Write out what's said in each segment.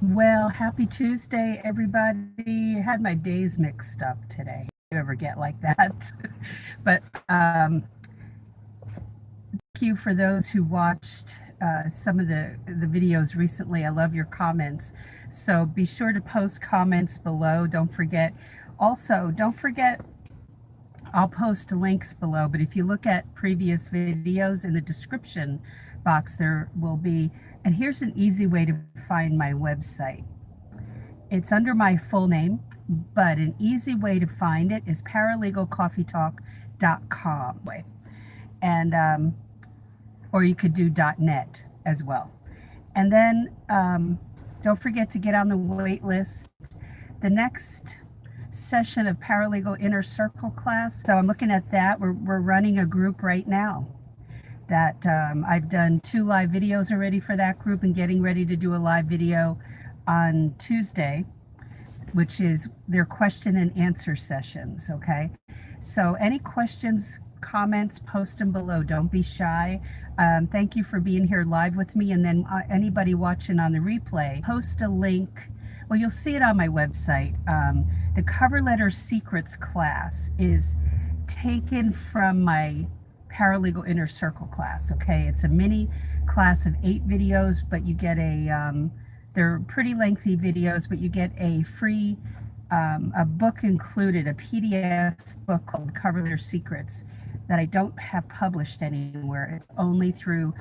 Well, happy Tuesday, everybody. I had my days mixed up today. You ever get like that? But thank you for those who watched some of the videos recently. I love your comments. So be sure to post comments below. Don't forget. Also, don't forget, I'll post links below, but if you look at previous videos in the description box, there will be, and here's an easy way to find my website. It's under my full name, but an easy way to find it is paralegalcoffeetalk.com. And or you could do .net as well. And then don't forget to get on the wait list. The next session of Paralegal Inner Circle class. So I'm looking at that. We're running a group right now that I've done 2 live videos already for that group and getting ready to do a live video on Tuesday, which is their question and answer sessions, okay? So any questions, comments, post them below. Don't be shy. Thank you for being here live with me. And then anybody watching on the replay, post a link. Well, you'll see it on my website. The Cover Letter Secrets class is taken from my Paralegal Inner Circle class, okay? It's a mini class of 8 videos, but you get they're pretty lengthy videos, but you get a free, a book included, a PDF book called Cover Letter Secrets that I don't have published anywhere. It's only through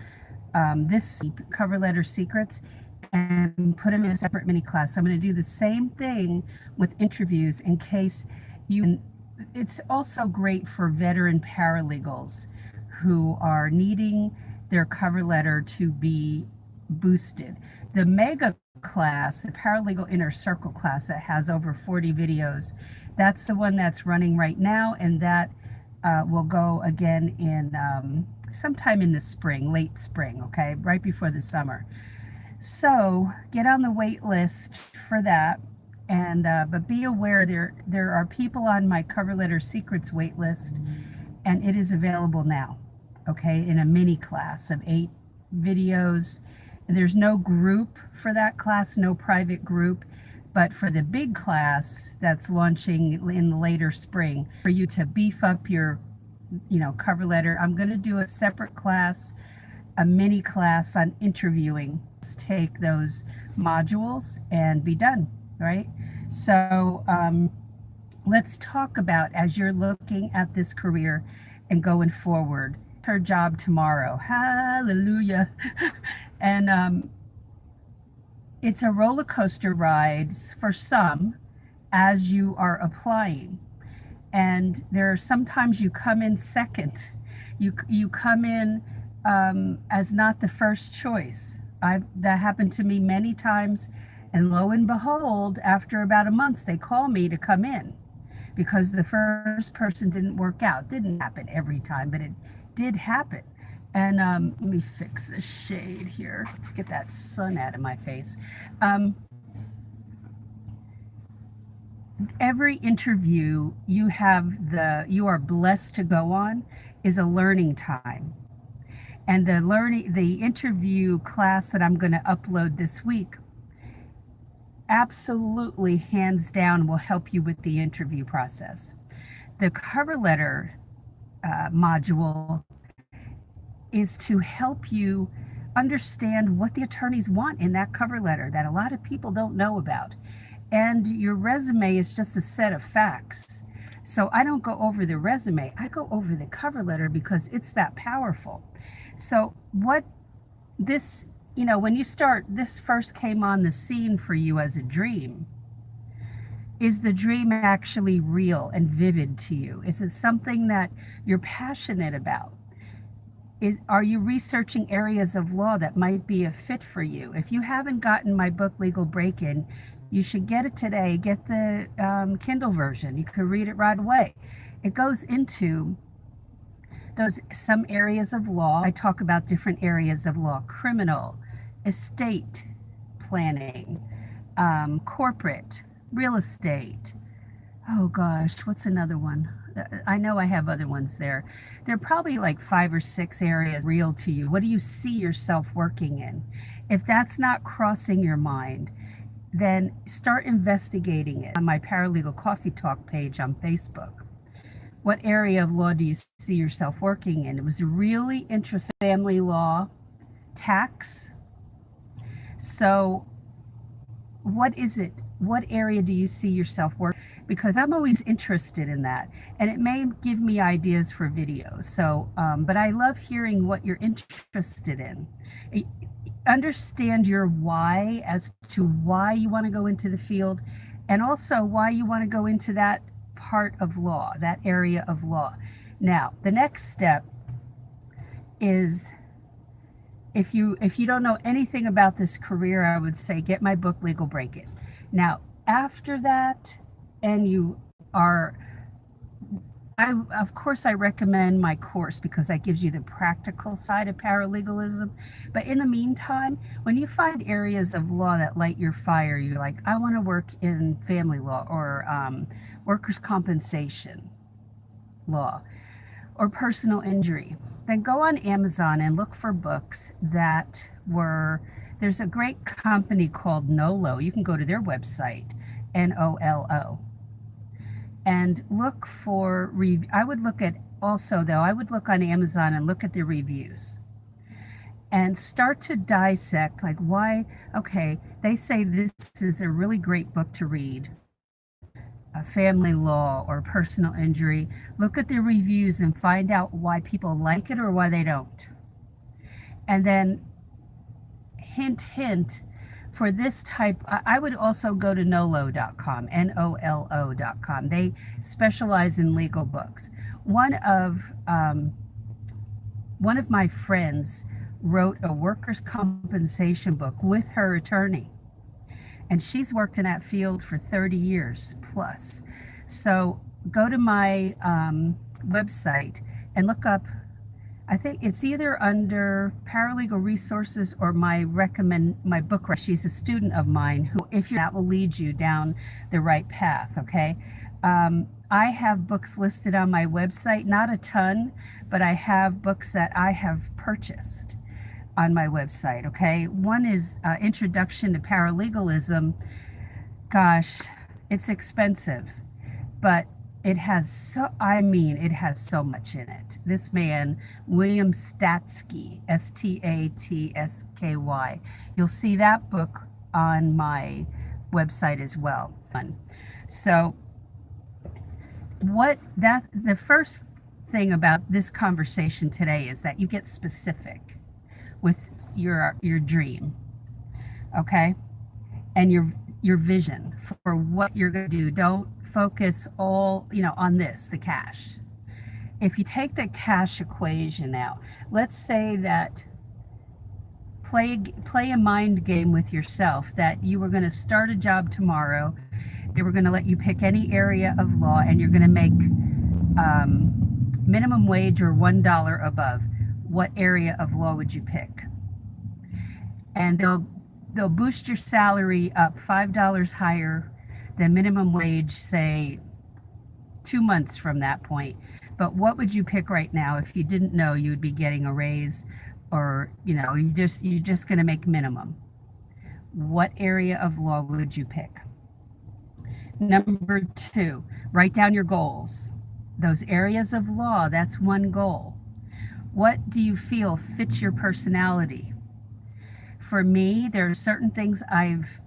this Cover Letter Secrets, and put them in a separate mini class. So I'm going to do the same thing with interviews in case you, it's also great for veteran paralegals who are needing their cover letter to be boosted. The mega class, the Paralegal Inner Circle class that has over 40 videos, that's the one that's running right now, and that will go again in sometime in the spring, late spring, okay, right before the summer. So get on the wait list for that, and but be aware there are people on my Cover Letter Secrets wait list, and it is available now, okay, in a mini class of 8 videos. There's no group for that class, no private group, but for the big class that's launching in the later spring, for you to beef up your, cover letter, I'm going to do a separate class, a mini class on interviewing. Take those modules and be done, right? So let's talk about, as you're looking at this career and going forward, her job tomorrow. Hallelujah. And it's a roller coaster ride for some as you are applying. And there are sometimes you come in second. You come in as not the first choice. That happened to me many times, and lo and behold, after about a month, they call me to come in because the first person didn't work out. Didn't happen every time, but it did happen. And let me fix the shade here. Let's get that sun out of my face. Every interview you are blessed to go on is a learning time. And the interview class that I'm going to upload this week absolutely, hands down, will help you with the interview process. The cover letter module is to help you understand what the attorneys want in that cover letter that a lot of people don't know about. And your resume is just a set of facts. So I don't go over the resume, I go over the cover letter because it's that powerful. So what this, when you start, this first came on the scene for you as a dream. Is the dream actually real and vivid to you? Is it something that you're passionate about? Are you researching areas of law that might be a fit for you? If you haven't gotten my book, Legal Break-In, you should get it today. Get the Kindle version. You could read it right away. It goes into some areas of law. I talk about different areas of law: criminal, estate planning, corporate, real estate. Oh gosh, what's another one? I know I have other ones there. There are probably like 5 or 6 areas real to you. What do you see yourself working in? If that's not crossing your mind, then start investigating it on my Paralegal Coffee Talk page on Facebook. What area of law do you see yourself working in? It was really interesting. Family law, tax. So what is it? What area do you see yourself working? Because I'm always interested in that, and it may give me ideas for videos. So, but I love hearing what you're interested in. Understand your why as to why you want to go into the field, and also why you want to go into that part of law, that area of law. Now, the next step is, if you don't know anything about this career, I would say get my book, Legal Break It. Now, after that, and you are, of course, I recommend my course because that gives you the practical side of paralegalism. But in the meantime, when you find areas of law that light your fire, you're like, I want to work in family law or workers' compensation law or personal injury, then go on Amazon and look for books that were, there's a great company called Nolo. You can go to their website, Nolo, and look for, I would look at also though, I would look on Amazon and look at the reviews and start to dissect, like, why, okay, they say this is a really great book to read, family law or personal injury. Look at the reviews and find out why people like it or why they don't. And then hint, hint, for this type, I would also go to nolo.com, Nolo.com. They specialize in legal books. One of my friends wrote a workers' compensation book with her attorney, and she's worked in that field for 30 years plus. So go to my website and look up, I think it's either under Paralegal Resources or my book. She's a student of mine who, that will lead you down the right path, okay? I have books listed on my website, not a ton, but I have books that I have purchased on my website, okay? One is Introduction to Paralegalism. Gosh, it's expensive, but it has it has so much in it. This man, William Statsky, Statsky, you'll see that book on my website as well. So the first thing about this conversation today is that you get specific with your dream, okay, and your vision for what you're going to do. Don't focus all on the cash. If you take the cash equation out, let's say that play a mind game with yourself that you were going to start a job tomorrow. They were going to let you pick any area of law, and you're going to make minimum wage or $1 above. What area of law would you pick? And they'll boost your salary up $5 higher than minimum wage, say 2 months from that point. But what would you pick right now if you didn't know you would be getting a raise, or you're just going to make minimum? What area of law would you pick? Number 2, write down your goals. Those areas of law, that's one goal. What do you feel fits your personality? For me, there are certain things I've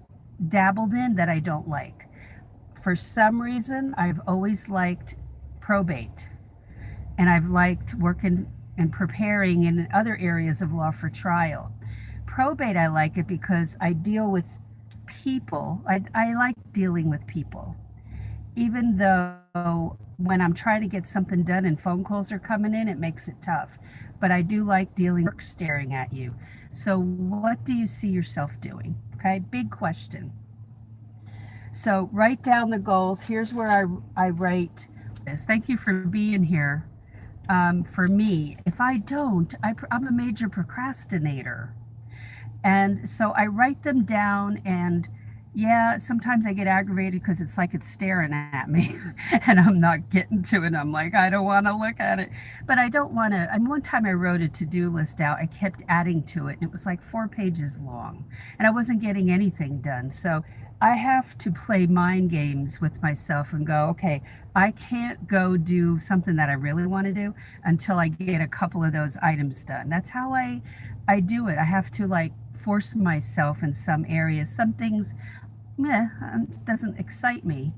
dabbled in that I don't like. For some reason, I've always liked probate, and I've liked working and preparing in other areas of law for trial. Probate, I like it because I deal with people. I like dealing with people, even though when I'm trying to get something done and phone calls are coming in, it makes it tough. But I do like dealing with work staring at you. So what do you see yourself doing? Okay, big question. So write down the goals. Here's where I write this. Thank you for being here. For me, if I don't, I'm a major procrastinator. And so I write them down, and Yeah, sometimes I get aggravated because it's like it's staring at me and I'm not getting to it. I'm like, I don't want to look at it. But I don't want to. And one time I wrote a to-do list out. I kept adding to it and it was like 4 pages long and I wasn't getting anything done. So I have to play mind games with myself and go, okay, I can't go do something that I really want to do until I get a couple of those items done. That's how I do it. I have to like force myself in some areas. Some things it doesn't excite me.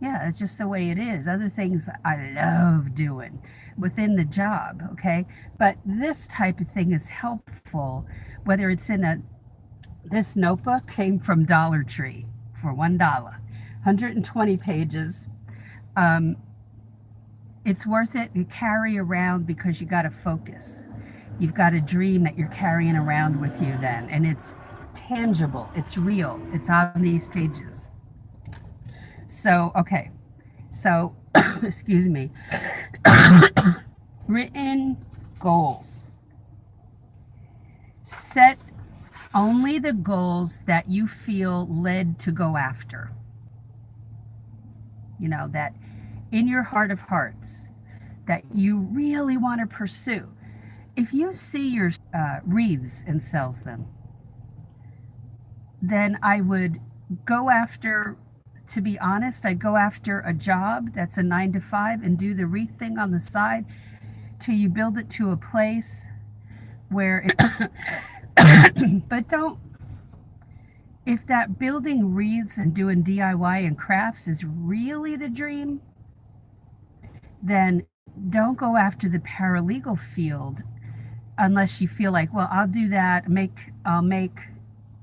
Yeah, it's just the way it is. Other things I love doing within the job, okay? But this type of thing is helpful, whether it's in a, this notebook came from Dollar Tree for $1, 120 pages. Um, it's worth it to carry around because you got to focus. You've got a dream that you're carrying around with you then, and it's tangible, it's real, it's on these pages. So, okay, so, excuse me, written goals. Set only the goals that you feel led to go after. You know, that in your heart of hearts, that you really want to pursue. If you see your wreaths and sells them, then I would go after, to be honest, I'd go after a job that's a 9 to 5 and do the wreath thing on the side till you build it to a place where it, but don't, if that building wreaths and doing DIY and crafts is really the dream, then don't go after the paralegal field unless you feel like, well, I'll do that, I'll make,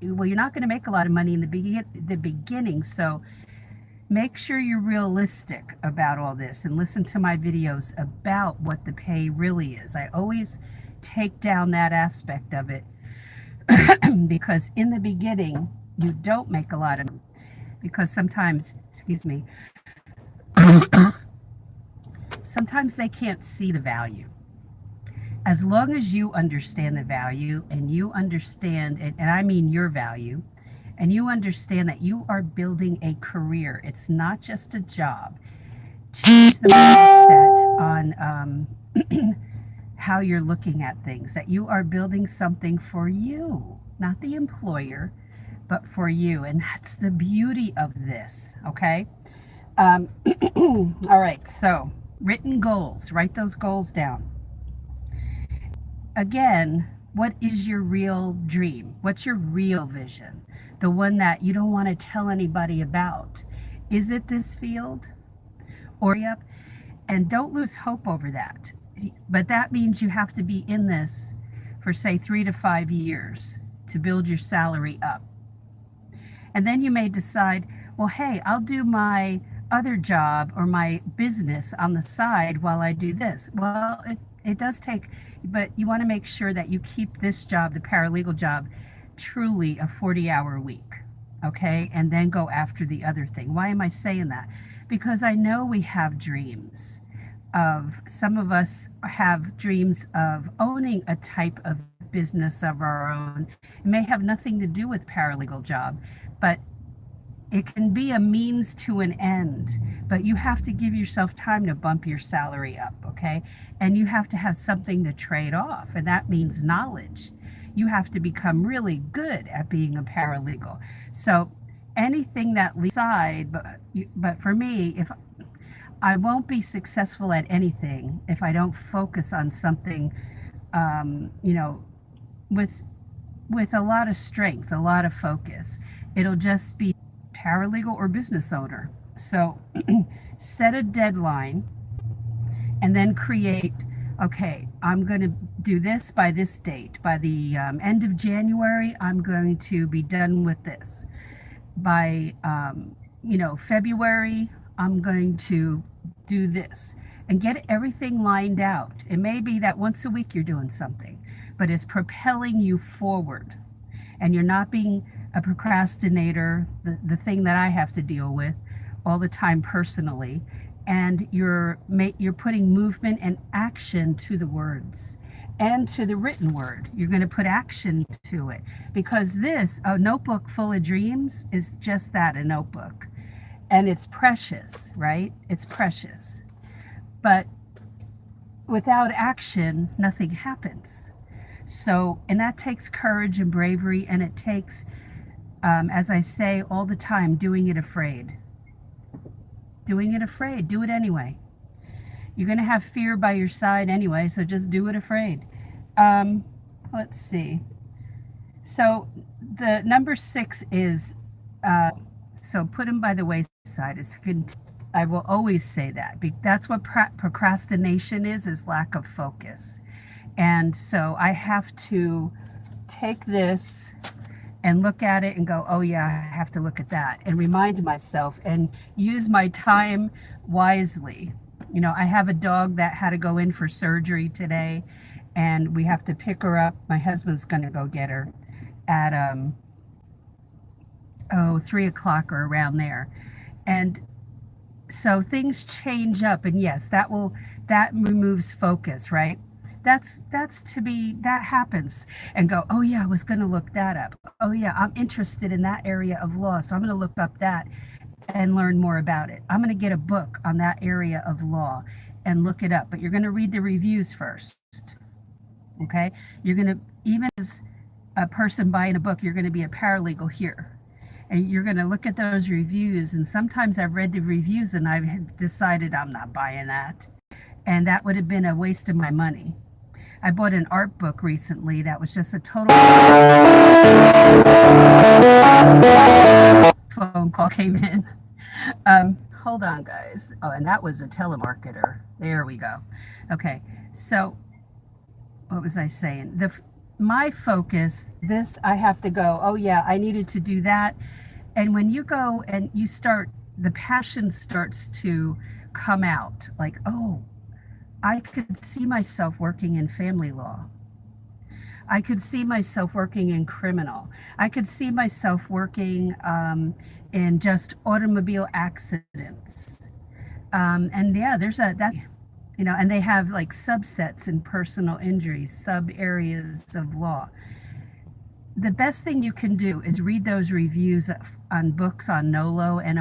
well, you're not going to make a lot of money in the beginning, so make sure you're realistic about all this and listen to my videos about what the pay really is. I always take down that aspect of it because in the beginning, you don't make a lot of money because sometimes, excuse me, sometimes they can't see the value. As long as you understand the value and you understand it, and I mean your value, and you understand that you are building a career, it's not just a job. Change the mindset on how you're looking at things, that you are building something for you, not the employer, but for you. And that's the beauty of this, okay? All right, so written goals, write those goals down. Again, what is your real dream? What's your real vision? The one that you don't want to tell anybody about. Is it this field? Or up? And don't lose hope over that. But that means you have to be in this for say 3 to 5 years to build your salary up. And then you may decide, well, hey, I'll do my other job or my business on the side while I do this. Well, it does take, but you want to make sure that you keep this job, the paralegal job, truly a 40-hour week, okay? And then go after the other thing. Why am I saying that? Because I know we have dreams of, some of us have dreams of owning a type of business of our own. It may have nothing to do with paralegal job, but it can be a means to an end, but you have to give yourself time to bump your salary up, okay? And you have to have something to trade off, and that means knowledge. You have to become really good at being a paralegal. So anything that leads aside, but for me, if I won't be successful at anything if I don't focus on something, you know, with a lot of strength, a lot of focus. It'll just be paralegal or business owner. So set a deadline and then create, okay, I'm going to do this by this date. By the end of January, I'm going to be done with this. By, you know, February, I'm going to do this. And get everything lined out. It may be that once a week you're doing something, but it's propelling you forward. And you're not being a procrastinator, the thing that I have to deal with all the time personally, and you're putting movement and action to the words, and to the written word. You're going to put action to it, because this, a notebook full of dreams, is just that, a notebook. And it's precious, right? It's precious. But without action, nothing happens. So, and that takes courage and bravery, and it takes, as I say all the time, doing it afraid. Doing it afraid. Do it anyway. You're going to have fear by your side anyway, so just do it afraid. Let's see. So the number 6 is, so put him by the wayside. I will always say that. That's what procrastination is lack of focus. And so I have to take this and look at it and go, oh yeah, I have to look at that, and remind myself and use my time wisely. You know, I have a dog that had to go in for surgery today, and we have to pick her up. My husband's going to go get her at 3 o'clock or around there. And so things change up, and yes, that removes focus, right? That happens, and go, oh yeah, I was going to look that up. Oh yeah, I'm interested in that area of law, so I'm going to look up that and learn more about it. I'm going to get a book on that area of law and look it up. But you're going to read the reviews first. Okay? You're going to, even as a person buying a book, you're going to be a paralegal here. And you're going to look at those reviews. And sometimes I've read the reviews and I've decided I'm not buying that. And that would have been a waste of my money. I bought an art book recently that was just a total phone call came in. Hold on, guys. Oh, and that was a telemarketer. There we go. Okay, so what was I saying? My focus, I have to go, oh yeah, I needed to do that. And when you go and you start, the passion starts to come out, like, oh, I could see myself working in family law. I could see myself working in criminal. I could see myself working in just automobile accidents. And yeah, and they have like subsets in personal injuries, sub areas of law. The best thing you can do is read those reviews on books on nolo.com,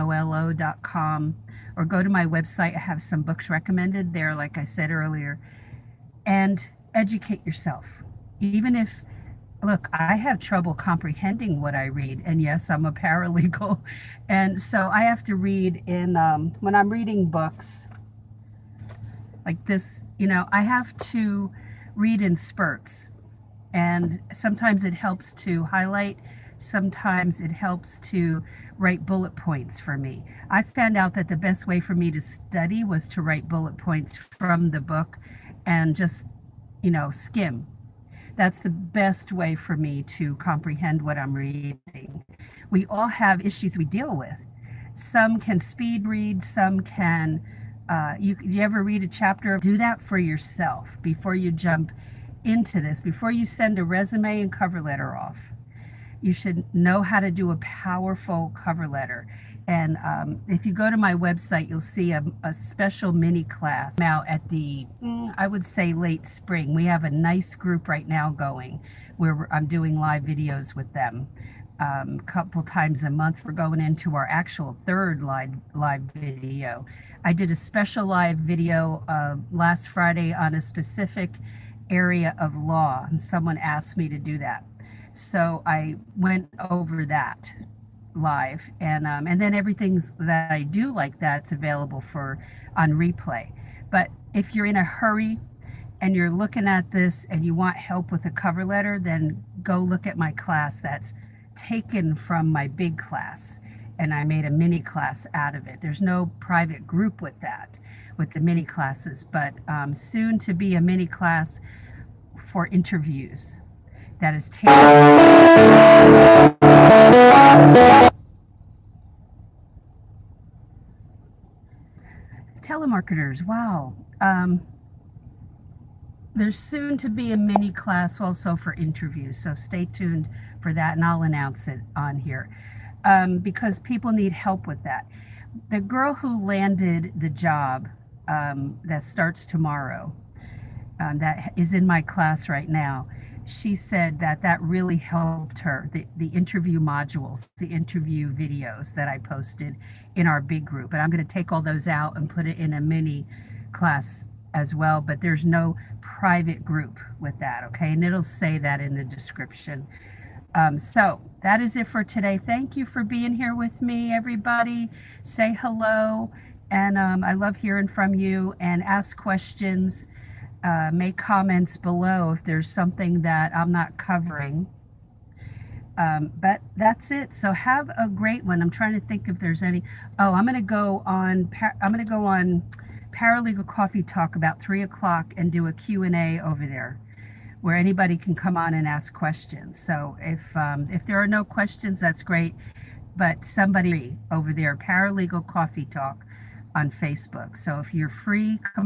or go to my website. I have some books recommended there, like I said earlier, and educate yourself. Even if, look, I have trouble comprehending what I read, and yes, I'm a paralegal, and so I have to read in, when I'm reading books like this, I have to read in spurts, and sometimes it helps to highlight, sometimes it helps to write bullet points for me. I found out that the best way for me to study was to write bullet points from the book and just, skim. That's the best way for me to comprehend what I'm reading. We all have issues we deal with. Some can speed read, some can, do you ever read a chapter? Do that for yourself before you jump into this, before you send a resume and cover letter off. You should know how to do a powerful cover letter. And if you go to my website, you'll see a special mini class now at the, I would say late spring. We have a nice group right now going where I'm doing live videos with them. A couple times a month. We're going into our actual third live video. I did a special live video last Friday on a specific area of law, and someone asked me to do that. So I went over that live, and then everything that I do like that's available on replay. But if you're in a hurry and you're looking at this and you want help with a cover letter, then go look at my class that's taken from my big class, and I made a mini class out of it. There's no private group with the mini classes, but soon to be a mini class for interviews that is taken. Telemarketers, wow. There's soon to be a mini class also for interviews, so stay tuned for that, and I'll announce it on here because people need help with that. The girl who landed the job that starts tomorrow, that is in my class right now, she said that that really helped her. The interview modules, the interview videos that I posted in our big group. And I'm going to take all those out and put it in a mini class as well. But there's no private group with that, okay? And it'll say that in the description. So that is it for today. Thank you for being here with me, everybody. Say hello. And I love hearing from you, and ask questions. Make comments below if there's something that I'm not covering. But that's it. So have a great one. I'm trying to think if there's any. Oh, I'm going to go on Paralegal Coffee Talk about 3 o'clock and do a Q&A over there, where anybody can come on and ask questions. So if there are no questions, that's great. But somebody over there, Paralegal Coffee Talk on Facebook. So if you're free, come